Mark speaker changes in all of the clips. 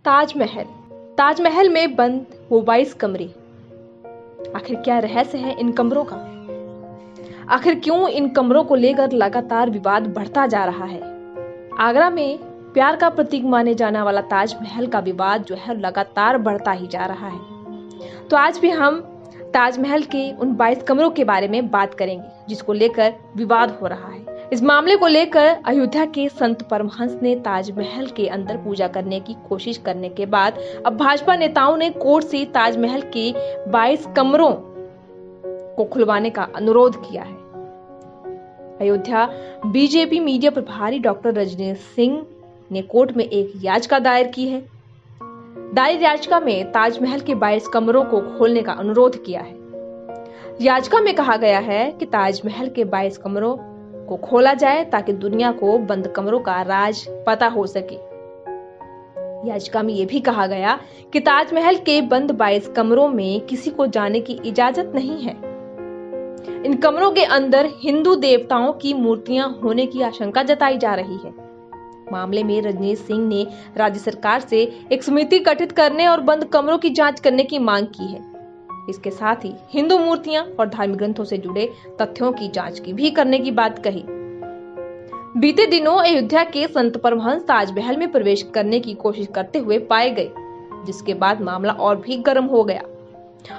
Speaker 1: ताजमहल। ताजमहल में बंद वो 22 कमरे। आखिर क्या रहस्य है इन कमरों का? आखिर क्यों इन कमरों को लेकर लगातार विवाद बढ़ता जा रहा है? आगरा में प्यार का प्रतीक माने जाने वाला ताजमहल का विवाद जो है लगातार बढ़ता ही जा रहा है। तो आज भी हम ताजमहल के उन 22 कमरों के बारे में बात करेंगे जिसको लेकर विवाद हो रहा है। इस मामले को लेकर अयोध्या के संत परमहंस ने ताजमहल के अंदर पूजा करने की कोशिश करने के बाद अब भाजपा नेताओं ने कोर्ट से ताजमहल के 22 कमरों को खुलवाने का अनुरोध किया है। अयोध्या बीजेपी मीडिया प्रभारी डॉक्टर रजनीश सिंह ने कोर्ट में एक याचिका दायर की है। दायर याचिका में ताजमहल के 22 कमरों को खोलने का अनुरोध किया है। याचिका में कहा गया है कि ताजमहल के 22 कमरों को खोला जाए ताकि दुनिया को बंद कमरों का राज पता हो सके। याचिका में यह भी कहा गया कि ताजमहल के बंद 22 कमरों में किसी को जाने की इजाजत नहीं है। इन कमरों के अंदर हिंदू देवताओं की मूर्तियां होने की आशंका जताई जा रही है। मामले में रजनीश सिंह ने राज्य सरकार से एक समिति गठित करने और बंद कमरों की जांच करने की मांग की है। इसके साथ ही हिंदू मूर्तियां और धार्मिक ग्रंथों से जुड़े तथ्यों की जांच की भी करने की बात कही। बीते दिनों अयोध्या के संत परमहंस ताजमहल में प्रवेश करने की कोशिश करते हुए पाए गए, जिसके बाद मामला और भी गर्म हो गया।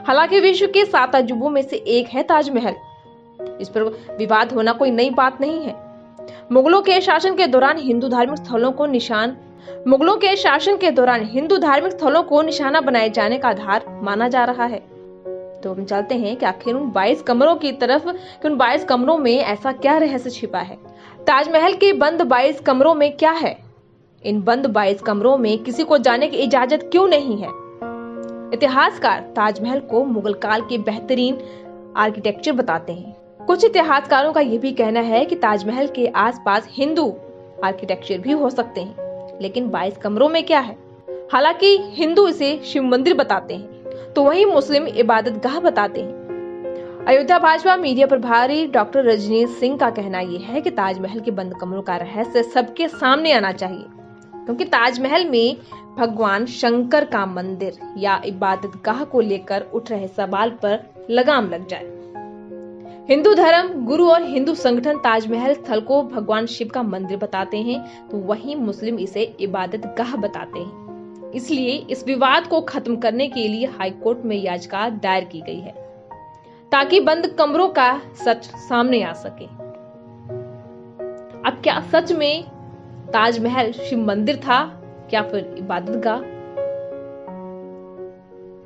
Speaker 1: हालांकि विश्व के 7 अजूबों में से एक है ताजमहल। इस पर विवाद होना कोई नई बात नहीं है। मुगलों के शासन के दौरान हिंदू धार्मिक स्थलों को निशाना बनाए जाने का आधार माना जा रहा है। तो हम चलते हैं कि आखिर उन 22 कमरों की तरफ कि उन 22 कमरों में ऐसा क्या रहस्य छिपा है। ताजमहल के बंद 22 कमरों में क्या है? इन बंद 22 कमरों में किसी को जाने की इजाजत क्यों नहीं है? इतिहासकार ताजमहल को मुगल काल के बेहतरीन आर्किटेक्चर बताते हैं। कुछ इतिहासकारों का यह भी कहना है कि ताजमहल के आसपास हिंदू आर्किटेक्चर भी हो सकते हैं, लेकिन 22 कमरों में क्या है? हालांकि हिंदू इसे शिव मंदिर बताते हैं तो वहीं मुस्लिम इबादत गाह बताते हैं। अयोध्या भाजपा मीडिया प्रभारी डॉक्टर रजनीश सिंह का कहना यह है कि ताजमहल के बंद कमरों का रहस्य सबके सामने आना चाहिए, क्योंकि ताजमहल में भगवान शंकर का मंदिर या इबादत गाह को लेकर उठ रहे सवाल पर लगाम लग जाए। हिंदू धर्म गुरु और हिंदू संगठन ताजमहल स्थल को भगवान शिव का मंदिर बताते हैं, तो वहीं मुस्लिम इसे इबादत गाह बताते हैं। इसलिए इस विवाद को खत्म करने के लिए हाईकोर्ट में याचिका दायर की गई है, ताकि बंद कमरों का सच सामने आ सके। अब क्या सच में ताजमहल शिव मंदिर था या फिर इबादत गाह?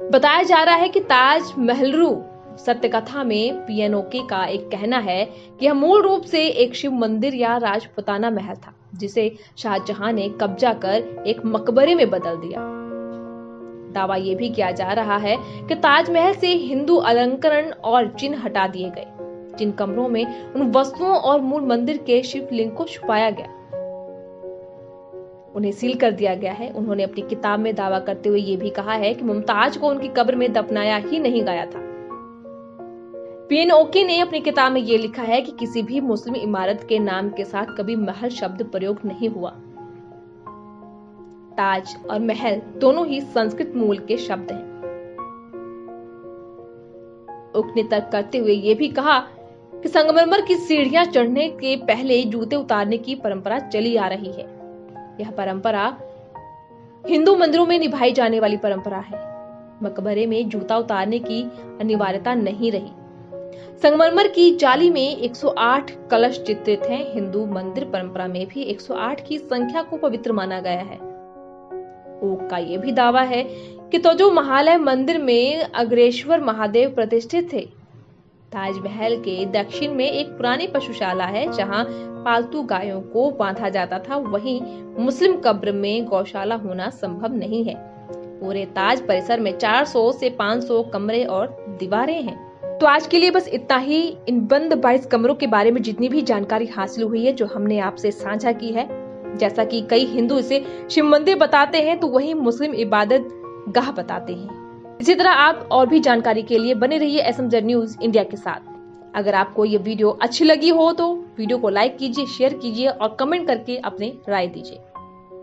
Speaker 1: बताया जा रहा है कि ताजमहलरू सत्यकथा में पीएनओके का एक कहना है कि यह मूल रूप से एक शिव मंदिर या राजपुताना महल था, जिसे शाहजहां ने कब्जा कर एक मकबरे में बदल दिया। दावा यह भी किया जा रहा है कि ताजमहल से हिंदू अलंकरण और चिन्ह हटा दिए गए, जिन कमरों में उन वस्तुओं और मूल मंदिर के शिवलिंग को छुपाया गया, उन्हें सील कर दिया गया है। उन्होंने अपनी किताब में दावा करते हुए यह भी कहा है कि मुमताज को उनकी कब्र में दफनाया ही नहीं गया था। पीएनओके ने अपनी किताब में यह लिखा है कि किसी भी मुस्लिम इमारत के नाम के साथ कभी महल शब्द प्रयोग नहीं हुआ। ताज और महल दोनों ही संस्कृत मूल के शब्द हैं। उक ने तर्क करते हुए यह भी कहा कि संगमरमर की सीढ़ियां चढ़ने के पहले जूते उतारने की परंपरा चली आ रही है। यह परंपरा हिंदू मंदिरों में निभाई जाने वाली परंपरा है। मकबरे में जूता उतारने की अनिवार्यता नहीं रही। संगमरमर की जाली में 108 कलश चित्रित हैं। हिंदू मंदिर परंपरा में भी 108 की संख्या को पवित्र माना गया है। ओक का यह भी दावा है कि तो महालय मंदिर में अग्रेश्वर महादेव प्रतिष्ठित थे। ताजमहल के दक्षिण में एक पुरानी पशुशाला है जहां पालतू गायों को बांधा जाता था। वहीं मुस्लिम कब्र में गौशाला होना संभव नहीं है। पूरे ताज परिसर में 400 से 500 कमरे और दीवारें हैं। तो आज के लिए बस इतना ही। इन बंद 22 कमरों के बारे में जितनी भी जानकारी हासिल हुई है जो हमने आपसे साझा की है, जैसा कि कई हिंदू इसे शिव मंदिर बताते हैं तो वहीं मुस्लिम इबादत गाह बताते हैं। इसी तरह आप और भी जानकारी के लिए बने रहिए एसएमजेड न्यूज इंडिया के साथ। अगर आपको ये वीडियो अच्छी लगी हो तो वीडियो को लाइक कीजिए, शेयर कीजिए और कमेंट करके अपनी राय दीजिए।